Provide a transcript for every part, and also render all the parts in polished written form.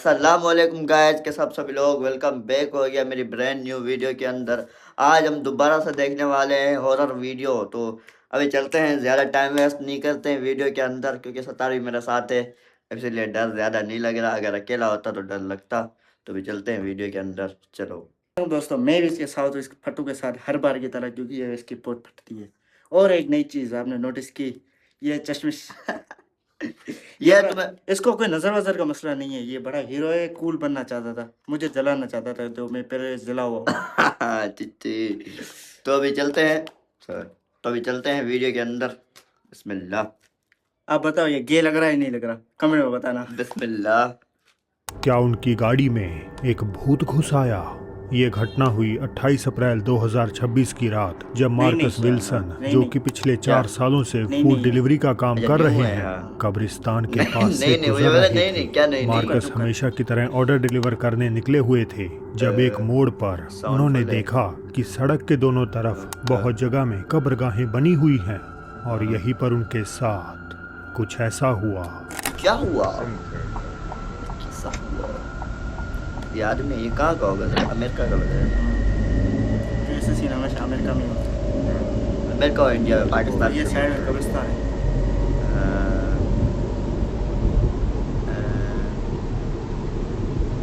अस्सलामुअलैकुम गाइस के सब सभी लोग वेलकम बैक हो गया मेरी ब्रांड न्यू वीडियो के अंदर। आज हम दोबारा से देखने वाले हैं हॉरर वीडियो। तो अभी चलते हैं, ज़्यादा टाइम वेस्ट नहीं करते हैं वीडियो के अंदर, क्योंकि सतार भी मेरे साथ है, इसलिए डर ज़्यादा नहीं लग रहा। अगर अकेला होता तो डर लगता। तो भी चलते हैं वीडियो के अंदर, चलो। दोस्तों मैं भी इसके साथ हूँ, इस फट्टू के साथ हर बार की तरह, क्योंकि ये इसकी पोत फटती है। और एक नई चीज़ आपने नोटिस की, ये चश्मिश ये तुम्हें इसको कोई नजर वजर का मसला नहीं है। ये बड़ा हीरो है, कूल बनना चाहता था, मुझे जलाना चाहता था, तो मैं पहले जला हुआ। चिट्ठी। तो अभी चलते हैं तो अभी चलते हैं वीडियो के अंदर। बिस्मिल्लाह। आप बताओ ये गे लग रहा है नहीं लग रहा, कमेंट में बताना। बिस्मिल्लाह। क्या उनकी गाड़ी में एक भूत घुस आया? ये घटना हुई 28 अप्रैल 2026 की रात, जब मार्कस विल्सन, जो कि पिछले 4 सालों से फूड डिलीवरी का काम कर रहे हैं, कब्रिस्तान के पास से गुजर रहे थे। मार्कस हमेशा की तरह ऑर्डर डिलीवर करने निकले हुए थे, जब एक मोड़ पर उन्होंने देखा कि सड़क के दोनों तरफ बहुत जगह में कब्रगाहें बनी हुई हैं, और यहीं पर उनके साथ कुछ ऐसा हुआ। क्या हुआ? ये आदमी ये कहाँ का होगा? अमेरिका का लग रहा है। ऐसे सीन हमेशा अमेरिका में होता है। अमेरिका और इंडिया में, पाकिस्तान ये साइड में कब्रिस्तान है।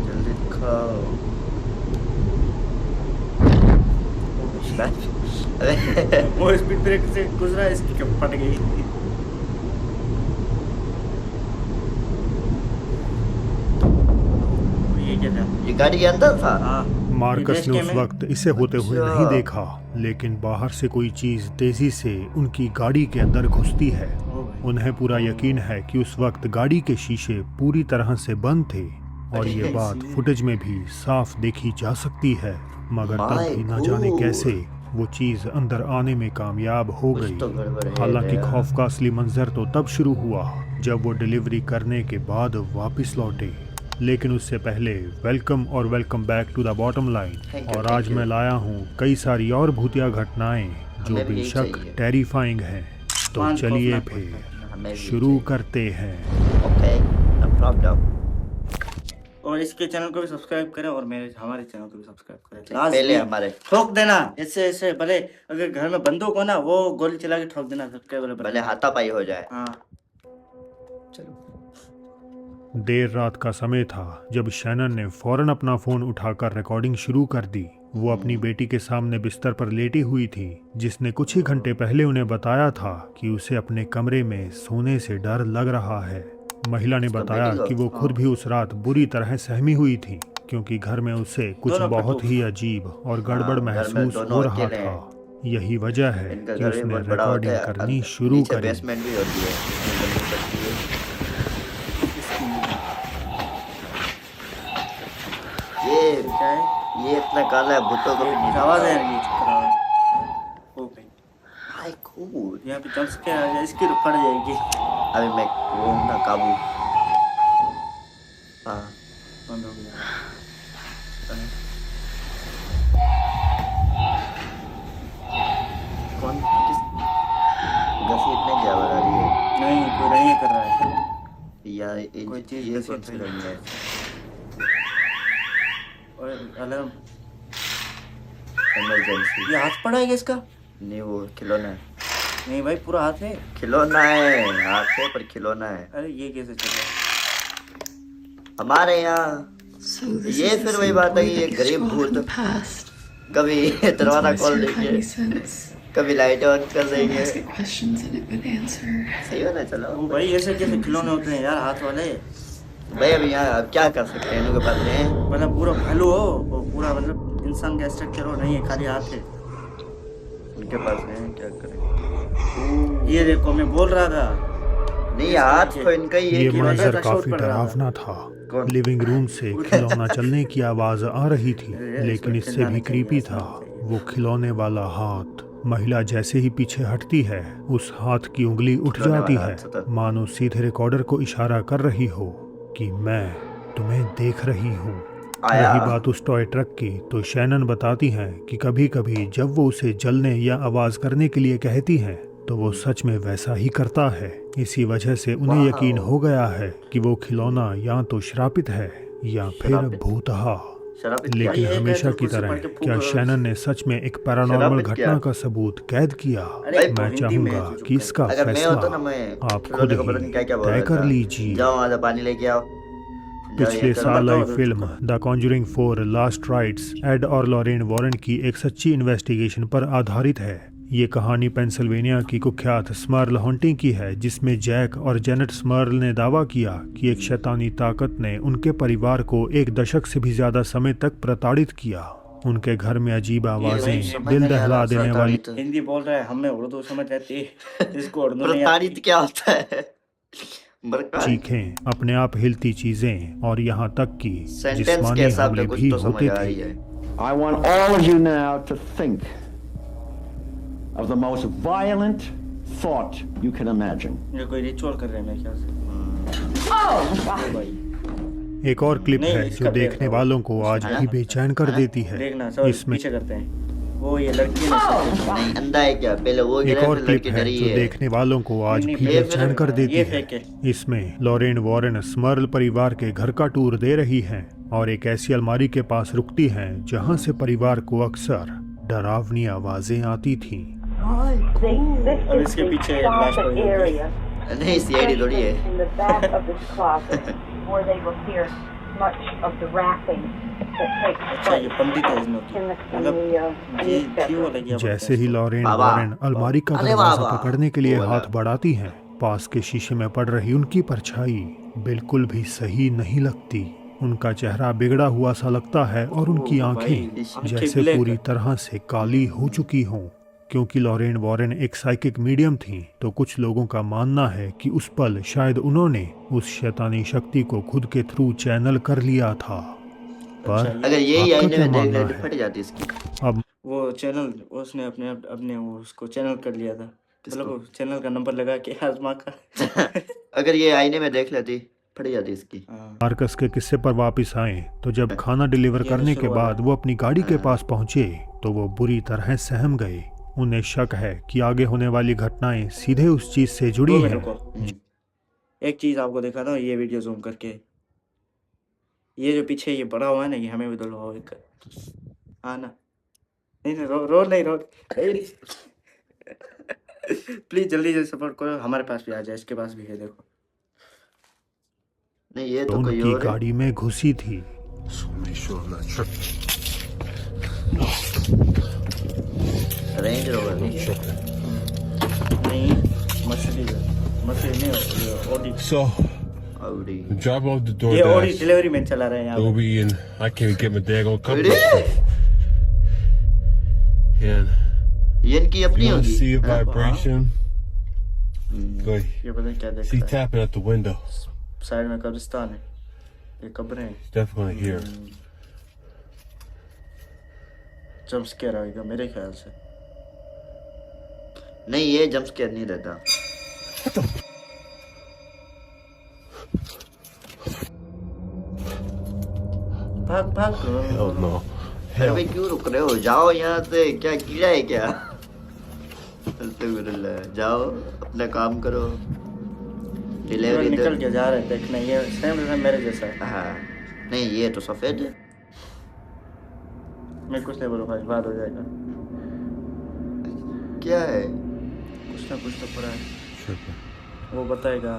जल्दी दिखाओ। वो स्पीड ब्रेक से गुजरा, इसकी कब फट गई। ये गाड़ी के अंदर था। मार्कस ने उस वक्त इसे होते हुए नहीं देखा, लेकिन बाहर से कोई चीज तेजी से उनकी गाड़ी के अंदर घुसती है। उन्हें पूरा यकीन है कि उस वक्त गाड़ी के शीशे पूरी तरह से बंद थे, और ये बात फुटेज में भी साफ देखी जा सकती है। मगर तब भी न जाने कैसे वो चीज अंदर आने में कामयाब हो गई। हालांकि खौफ का असली मंजर तो तब शुरू हुआ जब वो डिलीवरी करने के बाद वापस लौटे। लेकिन उससे पहले वेलकम और back to the bottom line. और आज मैं लाया हूँ कई सारी और भूतिया घटनाएं जो बेशक टेरिफाइंग हैं। तो चलिए फिर शुरू करते हैं। Okay, no problem. और इसके चैनल को भी सब्सक्राइब करें, और हमारे चैनल को भी सब्सक्राइब करें। पहले हमारे ठोक देना ऐसे ऐसे, भले अगर घर में बंदूक हो ना, वो गोली चला के ठोक देना, सब्सक्राइब भले हाथापाई हो जाए। हाँ चलो। देर रात का समय था जब शैनन ने फौरन अपना फोन उठाकर रिकॉर्डिंग शुरू कर दी। वो अपनी बेटी के सामने बिस्तर पर लेटी हुई थी, जिसने कुछ ही घंटे पहले उन्हें बताया था कि उसे अपने कमरे में सोने से डर लग रहा है। महिला ने बताया कि वो खुद भी उस रात बुरी तरह सहमी हुई थी, क्योंकि घर में उसे कुछ बहुत ही अजीब और गड़बड़ महसूस हो रहा था। यही वजह है कि उसने रिकॉर्डिंग करनी शुरू करी। ये इतना काला है, भूतों को भी नहीं आवाज आ रही है। हो गई। हाय कूल। यहाँ पे जंप स्केयर आ जाए, इसकी तो फट जाएगी। अभी मैं वो ना काबू। हाँ बंद हो गया। कौन किस घसीट में क्या बता रही है? नहीं, कोई नहीं कर रहा है यार कोई चीज। ये कौन सी रंग है? और अलार्म इमरजेंसी। ये हाथ पड़ा है क्या इसका? नहीं, वो खिलौना है। नहीं भाई, पूरा हाथ है। खिलौना है, हाथ है पर खिलौना है। अरे ये कैसे चल रहा है हमारे यहाँ? ये फिर वही बात है कि ये गरीब भूत कभी दरवाजा खोल देंगे, कभी लाइट ऑन कर देंगे। सही होना। चलो वो भाई, ऐसे कैसे खिलौने होते हैं यार, हाथ वाले। भाई अभी यहाँ अब क्या कर सकते हैं, इनके पास नहीं। मतलब पूरा भालू हो, वो पूरा मतलब इंसान का स्ट्रक्चर हो, नहीं है, खाली हाथ है उनके पास नहीं, क्या करें। ये देखो, मैं बोल रहा था नहीं, हाथ तो इनका ही है। ये मंजर काफी डरावना था। लिविंग रूम से खिलौना चलने की आवाज आ रही थी, लेकिन इससे भी क्रीपी था वो खिलौने वाला हाथ। महिला जैसे ही पीछे हटती है, उस हाथ की उंगली उठ जाती है, मानो सीधे रिकॉर्डर को इशारा कर रही हो कि मैं तुम्हें देख रही हूँ। रही बात उस टॉय ट्रक की, तो शैनन बताती हैं कि कभी कभी जब वो उसे जलने या आवाज करने के लिए कहती हैं, तो वो सच में वैसा ही करता है। इसी वजह से उन्हें यकीन हो गया है कि वो खिलौना या तो श्रापित है या फिर शराबित भूतहा। शराबित क्या लेकिन ये हमेशा कहते की कुर्सी तरह पकड़ के फूक क्या रहा है। शैनन ने सच में एक पैरानॉर्मल शराबित घटना क्या? का सबूत कैद किया? अरे वो मैं हिंदी में है, चाहूंगा तू चुप कि कर। इसका अगर मैं फैसला होता ना मैं आप खुद खिलौने को ही पता नहीं क्या क्या बोल तय रहा कर था। लीजिए। जाओ आधा पानी लेके आओ। जाओ ये पिछले करो। साल आई बताओ, फिल्म चुप the conjuring 4 last rites Ed और लॉरेन वॉरेन की एक सच्ची इन्वेस्टिगेशन पर आधारित है। ये कहानी पेंसिल्वेनिया की कुख्यात स्मर्ल हॉन्टिंग की है, जिसमें जैक और जेनेट स्मर्ल ने दावा किया कि एक शैतानी ताकत ने उनके परिवार को एक दशक से भी ज्यादा समय तक प्रताड़ित किया। उनके घर में अजीब आवाजें, समझ दिल नहीं आ दहला रहा, देने वाली प्रताड़ित। हिंदी बोल रहा है, हमें उर्दू समझ आती है, इसको उर्दू नहीं प्रताड़ित आती। क्या होता है? बरकार चीखें, अपने आप हिलती चीजें और यहाँ तक कि सेंटेंस के जिस्मानी हिसाब हमले से कुछ भी तो समझ होते आ रही थे। है। I want all of you now to think of the most violent thought you can imagine. ये कोई रिचुअल कर रहे हैं मेरे ख्याल से। ओ भाई एक और क्लिप नहीं, है इसका जो देख देखने रहा हूँ। वालों को आज हाँ? भी बेचैन कर देती है। देखना सब इसमें पीछे करते हैं। वो ये लड़की ने सब नहीं अंधा है क्या? पहले वो एक गिरा और फिर क्लिप लड़की है डरी जो है। देखने वालों को आज नहीं, भी नहीं, ये बेचैन फिर- कर देती ये है। फेक है। इसमें लॉरेन वॉरेन स्मर्ल परिवार के घर का टूर दे रही हैं और एक ऐसी अलमारी के पास रुकती हैं जहां से परिवार को अक्सर डरावनी आवाजें आती थीं। अब इसके पीछे लाश पड़ी होगी। नहीं सीआईडी थोड़ी है। In the back of this closet, where they will hear much of the rapping that takes अच्छा ये place पंडित है इसमें की। in मतलब the ये youth थी वो bedroom. लगी है जैसे ही लॉरेन बाबा। वॉरेन अलमारी का अरे दरवाजा बाबा। पकड़ने के लिए वो वाला। हाथ बढ़ाती हैं, पास के शीशे में पड़ रही उनकी परछाई बिल्कुल भी सही नहीं लगती। उनका चेहरा बिगड़ा हुआ सा लगता है और उनकी ओ भाई, आंखें आंखें जैसे ब्लैक पूरी है। तरह से काली हो चुकी हों। क्योंकि लॉरेन वॉरेन एक साइकिक मीडियम थी, तो कुछ लोगों का मानना है कि उस पल शायद उन्होंने उस शैतानी शक्ति को खुद के थ्रू चैनल कर लिया था। पर अगर यही आपका आईने क्या में देख मानना लेती है? फट जाती इसकी। अब वो चैनल उसने अपने वो उसको चैनल कर लिया था। मतलब वो चैनल का नंबर लगा के आजमा का। अगर ये आईने में देख लेती फट जाती इसकी। हाँ। मार्कस के किस्से पर वापस आए तो जब खाना डिलीवर ये करने तो के शुरू वाला बाद वो अपनी गाड़ी के पास पहुंचे तो वो बुरी तरह सहम गए। उन्हें शक है कि आगे होने वाली घटनाएं सीधे उस चीज से जुड़ी 2 मिनट हैं। रुको। एक चीज आपको दिखाता हूँ, ये वीडियो जूम करके। ये जो पीछे ये बड़ा हुआ है ना, ये हमें भी दुलवाओ एक। हाँ ना। नहीं नहीं रो नहीं रो। प्लीज जल्दी जल्दी सपोर्ट करो, हमारे पास भी आ जाए, इसके पास भी है देखो। नहीं ये तो तो कोई उनकी और है। गाड़ी में घुसी थी। रेंज रोवर नहीं है। नहीं मर्सिडीज नहीं हो, Audi. So, Audi। drop off the ये ऑडी DoorDash. डिलीवरी मैन चला रहे हैं यहाँ They'll पे। be in. I can't get my daggone cup. Really? And ये इनकी अपनी you want to होगी। see a हाँ? vibration? Go ahead. ये पता नहीं क्या देख See रहा है। tapping at the window. Side में कब्रिस्तान है, ये कब्रें हैं। It's definitely here. Jump scare आएगा मेरे ख्याल से। नहीं ये जंप स्केयर नहीं रहता। भाग Hell no. अरे भाई क्यों रुक रहे हो? जाओ यहाँ से। क्या कीड़ा है क्या? अल्हम्दुलिल्लाह, जाओ अपना काम करो। डिलीवरी निकल के जा रहे हैं देखने, ये सेम मेरे जैसा है। हाँ नहीं ये तो सफेद है। मैं कुछ नहीं बोलूँगा, बात हो जाएगा। क्या है? कुछ ना कुछ तो पड़ा है, वो बताएगा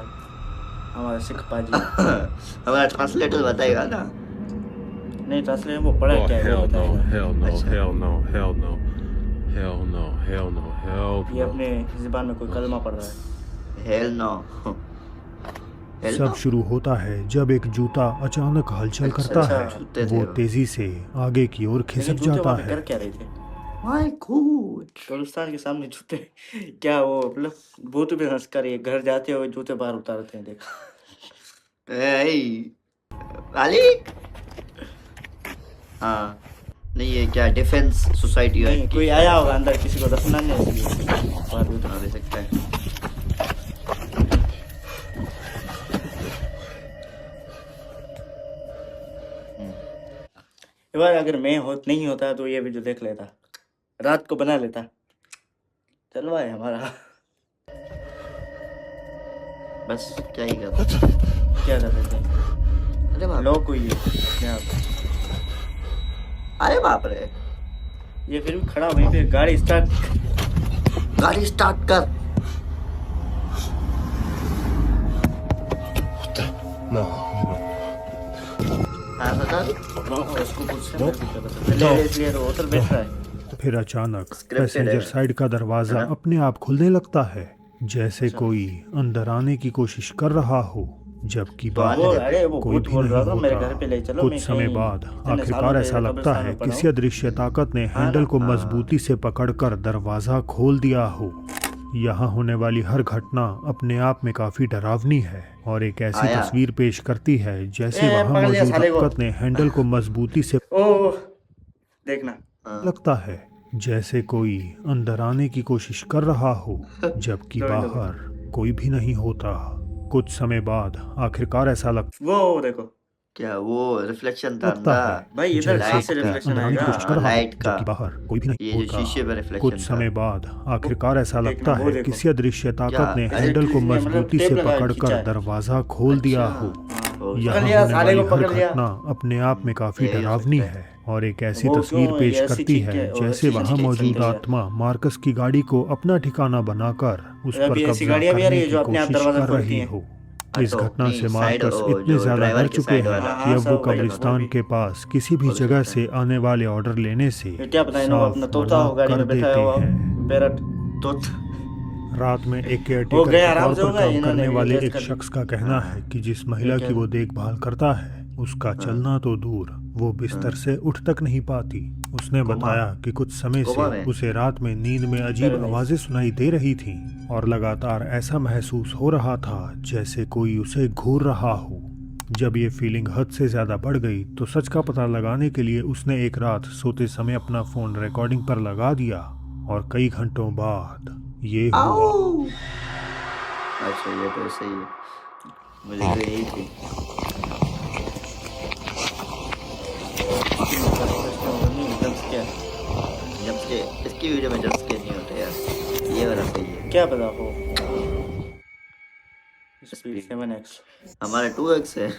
हमारा सिख पाजी। हमारा ट्रांसलेटर बताएगा ना। नहीं ट्रांसलेट वो पढ़ा Oh, क्या है वो hell no. बताएगा। Hell no. अच्छा। Hell no. Hell no. Hell no. Hell no. Hell ये no. अपने ज़बान में कोई कलमा पढ़ रहा है। Hell no. हेल सब नो। शुरू होता है जब एक जूता अचानक हलचल करता अच्छा, है। जूते थे वो वो। तेजी से आगे की ओर लेकिन खिसक जूते जाता वहाँ पे कर है। क्या रहे थे? My God. कब्रिस्तान के सामने जूते क्या वो मतलब भूत भी हंस कर ये घर जाते हुए जूते बाहर उतारते हैं देख। अली। हाँ नहीं ये क्या डिफेंस सोसाइटी है? नहीं कोई आया होगा अंदर, किसी को दफना नहीं है इसलिए बाहर भी उतार दे सकता है। एक बार अगर मैं नहीं होता तो ये वीडियो देख लेता, रात को बना लेता। चलवा है हमारा। बस क्या ही कर। क्या कर रहे थे? अरे बाप लॉक हुई है अपने आप। अरे बाप रे, ये फिर भी खड़ा वहीं पे। गाड़ी स्टार्ट कर। No. हाँ सर, उसको कुछ से मैं क्या पता चला, इसलिए तो उधर बैठ रहा है। फिर अचानक Scripted पैसेंजर है। साइड का दरवाजा अपने आप खुलने लगता है, जैसे कोई अंदर आने की कोशिश कर रहा हो, जबकि बाहर अरे वो कोई भूत भी बोल नहीं रहा था मेरे घर होता। पे ले चलो। कुछ मैं समय कहीं बाद इतने सालों आखिरकार से ऐसा लगता कब्रिस्तान है में पड़ा किसी हूँ। अदृश्य ताकत ने हैंडल को मजबूती से पकड़कर दरवाजा खोल दिया हो। यहाँ होने वाली हर घटना अपने आप में काफी डरावनी है और एक ऐसी आया। तस्वीर पेश करती है जैसे ए, वहाँ पकड़ लिया मौजूद साले को। ताकत ने हैंडल को मजबूती से ओह देखना, लगता है जैसे कोई अंदर आने की कोशिश कर रहा हो, जबकि दो मिनट बाहर कोई भी नहीं होता। कुछ समय बाद आखिरकार ऐसा वो देखो क्या वो रिफ्लेक्शन था लगता अंदर? है भाई, इधर जैसे लाइट से कोई रिफ्लेक्शन अंदर आने की आएगा। कोशिश कर रहा हो, लाइट का। जबकि बाहर कोई भी नहीं ये जो होता। शीशे पे रिफ्लेक्शन कुछ समय बाद आखिरकार ऐसा देखना, लगता वो है देखो। किसी अदृश्य ताकत ने क्या? हैंडल को मतलब मजबूती टेप से लगा के पकड़कर खींचा है। दरवाजा खोल दिया हो। ओ, यहाँ पकड़ लिया, होने साले वाली को हर पकड़ लिया। घटना अपने आप में काफी यही हो डरावनी सकता है। है और एक ऐसी वो तस्वीर क्यों पेश ये ऐसी करती चीज है क्या- वो जैसे ऐसी वहाँ चीज मौजूद समझा। आत्मा मार्कस की गाड़ी को अपना ठिकाना बनाकर उस पर अभी ऐसी कब्जा गाड़ियां भी आ रही करने है की जो अपने आप कोशिश दरवाजा कर खोलती रही हैं। हो। हाँ, इस तो घटना से अपनी साइड, मार्कस ओ, इतने जो ज्यादा ड्राइवर डर की चुके साइड हैं वाला। कि अब हाँ, वो सब कब्रिस्तान भी। के पास किसी भी बोल जगह सकते से आने वाले ऑर्डर लेने से ये क्या पता है, इन्होंने साफ अपना तोता हो मना गाड़ी कर में बैठा देते हुआ हैं। पैरट। तो रात में एक वो केयरटेकर गए के आराम तौर से पर होगा, काम इन्होंने करने भी वाले एडजस्ट एक कर लिया। शख्स का कहना है कि जिस महिला की वो देखभाल करता है उसका चलना तो दूर, वो बिस्तर से उठ तक नहीं पाती। उसने कोमा। बताया कि कुछ समय कोमा से में। उसे रात में नींद में अजीब पैरालाइज। आवाजें सुनाई दे रही थीं और लगातार ऐसा महसूस हो रहा था जैसे कोई उसे घूर रहा हो। जब ये फीलिंग हद से ज्यादा बढ़ गई तो सच का पता लगाने के लिए उसने एक रात सोते समय अपना फोन रिकॉर्डिंग पर लगा दिया और कई घंटों बाद ये हुआ। अच्छा, ये तो सही है, मुझे तो यही थी। जब के इसकी वीडियो में जब के नहीं होते यार, ये वाला सही है। क्या पता हो स्पीड 7x। हमारे 2x है।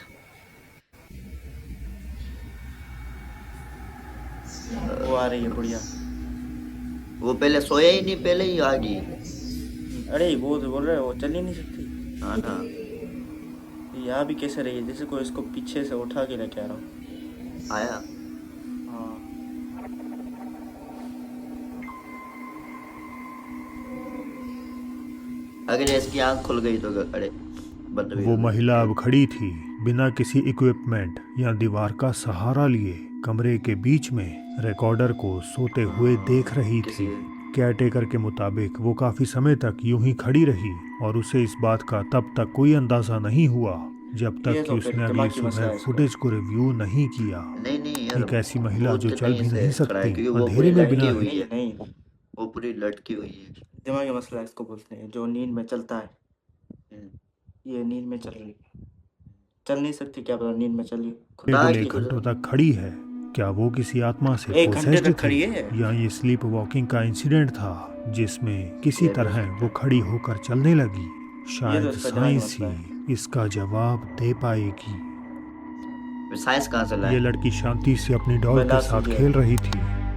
वो आ रही है बुढ़िया। वो पहले सोया ही नहीं, पहले ही आ गई। अरे वो तो बोल रहे हैं वो चल ही नहीं सकती। हाँ ना, यहाँ भी कैसे रही है, जैसे कोई इसको पीछे से उठा के लेके आ रहा हूँ। आया। हाँ अगर इसकी आंख खुल गई तो अरे बंद भी वो हो गई। महिला अब खड़ी थी बिना किसी इक्विपमेंट या दीवार का सहारा लिए कमरे के बीच में रिकॉर्डर को सोते हुए देख रही थी। केयरटेकर के मुताबिक वो काफी समय तक यूं ही खड़ी रही और उसे इस बात का तब तक कोई अंदाजा नहीं हुआ जब ये तक तो कि फिर उसने अगली दिमागी मसला सुबह है इसका। फुटेज को रिव्यू नहीं किया। नहीं यार, एक ऐसी महिला भूत जो चल भी कहीं नहीं से खड़ा है, सकती, क्योंकि वो अंधेरे पूरी में लटकी बिना हुई नहीं है। नहीं, वो पूरी लटकी हुई है। दिमागी मसला इसको बोलते हैं, जो नींद में चलता है। हम्म। ये नींद में चल रही है, चल नहीं सकती, क्या पता नींद में चली खुदा बिल्कुल की एक घंटों कुदरत। तक खड़ी है। क्या वो किसी आत्मा से एक घंटे possessed तक खड़ी थी है? या ये स्लीप वॉकिंग का इंसिडेंट था जिसमें किसी ये भी तरह हो सकता वो है। खड़ी होकर चलने लगी? शायद इसका दिमागी साइंस मसला ही इसका जवाब दे पाएगी। साइंस कहाँ से ये लाए? लड़की शांति से अपनी डॉल के बर्दाश्त साथ कीजिए। खेल रही थी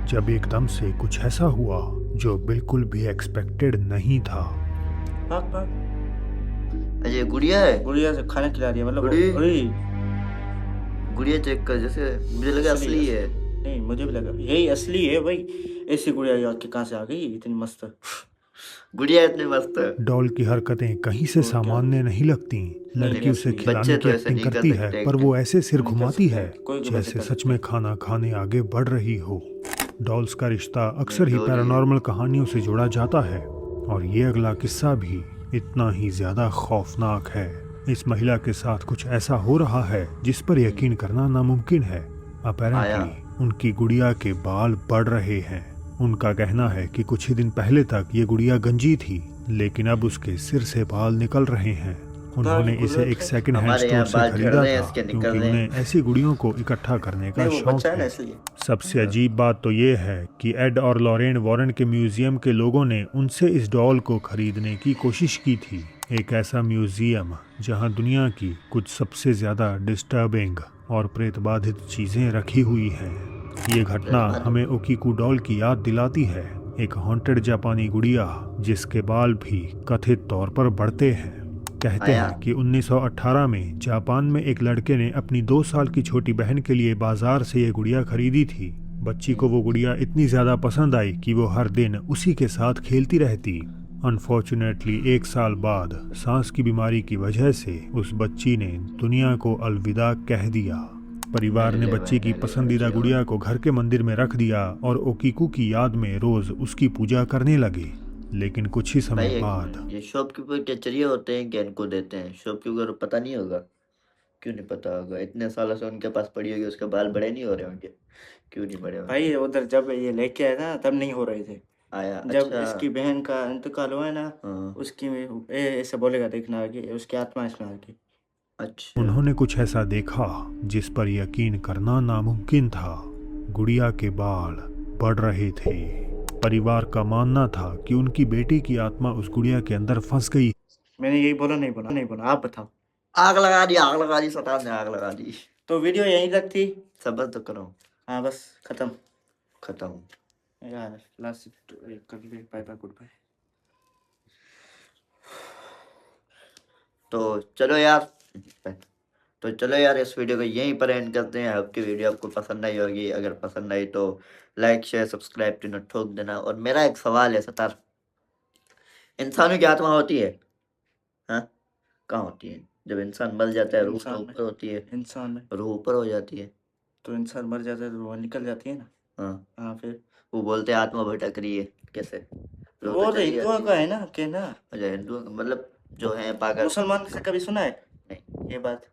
जब एकदम से कुछ ऐसा हुआ जो बिल्कुल भी एक्सपेक्टेड नहीं था। भाग भाग। अजय गुड़िया है। गुड़िया से खाना खिला रही है, मतलब गुड़ी। अरे गुड़िया चेक कर, जैसे मुझे लगा असली है। नहीं मुझे भी लगा यही असली है भाई। ऐसी गुड़िया याद के कहाँ से आ गई इतनी मस्त। गुड़िया इतनी मस्त है। डॉल की हरकतें कहीं से तो क्या? सामान्य नहीं लगती। लड़की उसे बच्चे खिलाने तो की ऐसे एक्टिंग नहीं कर करती सकते है पर वो ऐसे सिर नहीं कर घुमाती सकते। है कोई भी बच्चे जैसे कर सच में खाना खाने आगे बढ़ रही हो। डॉल्स का रिश्ता अक्सर ही डॉल ही- पैरानॉर्मल कहानियों से जुड़ा जाता है और ये अगला किस्सा भी इतना ही ज्यादा खौफनाक है। इस महिला के साथ कुछ ऐसा हो रहा है जिस पर यकीन करना नामुमकिन है। अपेरेंटली उनकी गुड़िया के बाल बढ़ रहे हैं। उनका कहना है कि कुछ ही दिन पहले तक ये गुड़िया गंजी थी लेकिन अब उसके सिर से बाल निकल रहे हैं। उन्होंने इसे एक सेकंड हैंड हमारे यहाँ स्टोर बाल से झड़ खरीदा रहे हैं, था इसके निकल क्योंकि रहे हैं। उन्हें ऐसी गुड़ियों को इकट्ठा करने का नहीं वो शौक बच्चा है ना है। इसलिए। सबसे अजीब बात तो ये है कि एड और लॉरेन वॉरेन के म्यूजियम के लोगों ने उनसे इस डॉल को खरीदने की कोशिश की थी एक ऐसा म्यूजियम जहां दुनिया की कुछ सबसे ज़्यादा डिस्टर्बिंग और प्रेत बाधित चीज़ें रखी हुई हैं। ये घटना हमें ओकीकू डॉल की याद दिलाती है, एक हॉन्टेड जापानी गुड़िया जिसके बाल भी कथित तौर पर बढ़ते हैं। कहते हैं कि 1918 में जापान में एक लड़के ने अपनी 2 साल की छोटी बहन के लिए बाजार से ये गुड़िया खरीदी थी। बच्ची को वो गुड़िया इतनी ज़्यादा पसंद आई कि वो हर दिन उसी के साथ खेलती रहती। अनफॉर्चुनेटली 1 साल बाद सांस की बीमारी की वजह से उस बच्ची ने दुनिया को अलविदा कह दिया। परिवार ने बच्ची की पसंदीदा गुड़िया को घर के मंदिर में रख दिया और ओकीकू की याद में रोज उसकी पूजा करने लगे। लेकिन कुछ ही समय बाद ये शॉपकीपर के चरिए होते हैं कि इनको देते हैं। शॉपकीपर को पता नहीं होगा, क्यों नहीं पता होगा? इतने सालों से उनके पास पड़ी होगी, उसके बाल बड़े नहीं हो रहे होंगे? क्यों नहीं बड़े होंगे? भाई उधर जब ये लेके आया था तब नहीं हो रहे थे। आया जब अच्छा। इसकी बहन का इंतकाल हुआ है ना, हाँ, उसकी ऐसे बोलेगा देखना कि उसकी आत्मा इसमें आ गई। अच्छा। उन्होंने कुछ ऐसा देखा जिस पर यकीन करना नामुमकिन था। गुड़िया के बाल बढ़ रहे थे। परिवार का मानना था कि उनकी बेटी की आत्मा उस गुड़िया के अंदर फंस गई। मैंने यही बोला, नहीं बोला, नहीं बोला, आप बताओ। आग लगा दी, आग लगा दी, शैतान ने आग लगा दी। तो वीडियो यहीं तक थी। सब्र तो करो। हाँ बस खत्म खत्म। यार। लास्ट कर ले, बाय बाय, गुड बाय। तो चलो यार इस वीडियो को यहीं पर एंड करते हैं। आपकी वीडियो आपको पसंद आई होगी। अगर पसंद आई तो लाइक शेयर सब्सक्राइब तीनों ठोक देना। और मेरा एक सवाल है सतार, इंसानों की आत्मा होती है? हाँ, कहाँ होती है? जब इंसान मर जाता है रूह तो ऊपर होती है, इंसान में रूह ऊपर हो जाती है। तो इंसान मर जाता है तो वो निकल जाती है ना। हाँ, हाँ फिर वो बोलते हैं आत्मा भटक रही है। कैसे? रूह वो तो चली हिंदुओं जाती का है ना कहना। है। अच्छा, हिंदू मतलब जो है पागल। मुसलमान से कभी सुना है नहीं। ये बात?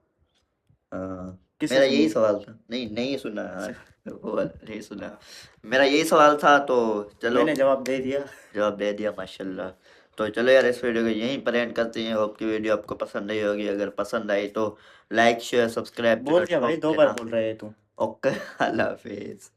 हाँ, किससे मेरा सुनी? यही सवाल था। नहीं सुना। हाँ, वो नहीं सुना। मेरा यही सवाल था। तो चलो, मैंने जवाब दे दिया। जवाब दे दिया, माशाल्लाह। तो चलो यार इस वीडियो को यहीं पर एंड करते हैं। होप की वीडियो आपको पसंद आई होगी। अगर पसंद आई तो लाइक शेयर सब्सक्राइब बोल दिया भाई, 2 बार बोल रहे है तू। ओके, अल्लाह हाफिज।